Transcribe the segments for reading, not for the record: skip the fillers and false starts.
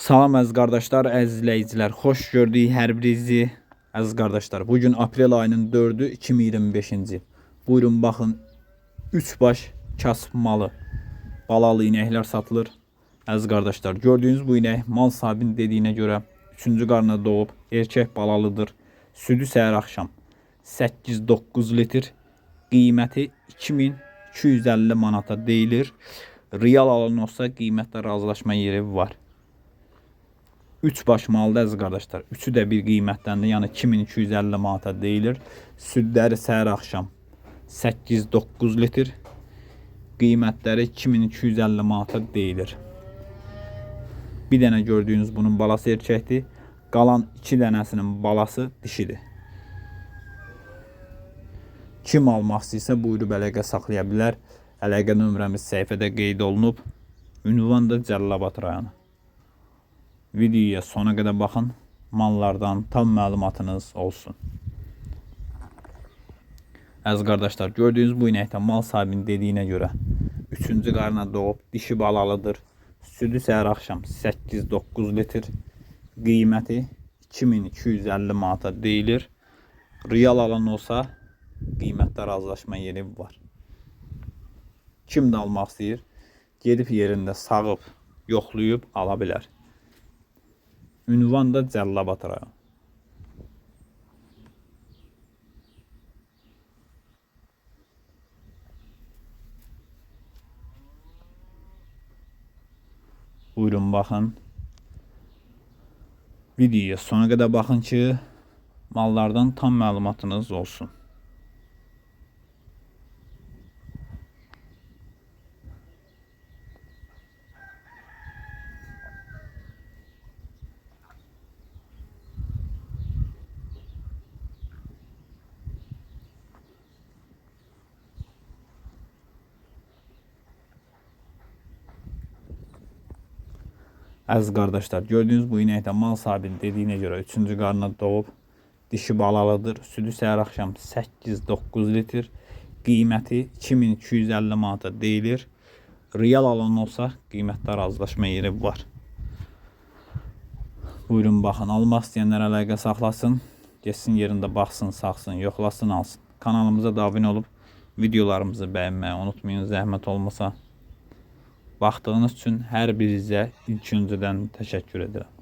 Salam əziz qardaşlar, əziz izləyicilər. Xoş gördük hər birinizi. Əziz qardaşlar, bugün aprel ayının 4-ü 2025-ci il. Buyurun baxın, 3 baş kasıb malı, balalı inəklər satılır. Əziz qardaşlar, gördüyünüz bu inək mal sahibinin dediyinə görə 3-cü qarına doğub, erkək balalıdır. Südü səhər axşam 8-9 litr, qiyməti 2250 manata deyilir. Real alan olsa qiymətlə razılaşma yeri var. 3 baş malda əziz qardaşlar. Üçü də bir qiymətdəndir. Yəni 2250 manata deyilir. Südləri səhər axşam 8-9 litr. Qiymətləri 2250 manata deyilir. Bir dənə gördüyünüz bunun balası erkəkdir. Qalan 2 dənəsinin balası dişidir. Kim almaq istəyirsə buyurub əlaqə saxlaya bilər. Əlaqə nömrəmiz səhifədə qeyd olunub. Ünvan da Cəlilabad rayonu. Videoya sona qədər baxın. Mallardan tam məlumatınız olsun. Əziz qardaşlar, gördüyünüz bu inəkdə mal sahibinin dediyinə görə 3-cü qarına doğub, dişi balalıdır. Südü səhər axşam 8-9 litr. Qiyməti 2250 manata deyilir. Real alan olsa qiymətdə razılaşma yeri var. Kim də almaq istəyir, gedib yerində sağıb, yoxlayıb ala bilər. Ünvan da Cəlilabad rayonu. Buyurun baxın. Videoya sona qədər baxın ki, mallardan tam məlumatınız olsun. Əziz qardaşlar, gördüyünüz bu inəkdə mal sahibinin dediyinə görə 3-cü qarına doğub, dişi balalıdır. Südü səhər axşam 8-9 litr. Qiyməti 2250 manata deyilir. Real alan olsa qiymətdə razılaşma yeri var. Buyurun baxın, almaq istəyənlər əlaqə saxlasın. Geçsin yerində baxsın, saxsın, yoxlasın, alsın. Kanalımıza da abunə olub videolarımızı bəyənməyi unutmayın, zəhmət olmasa. Baxdığınız üçün hər birinizə ilk öncədən təşəkkür edirəm.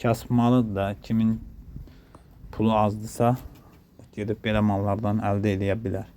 Kasıb malıdır da, kimin pulu azdısa gedib belə mallardan əldə edə bilər.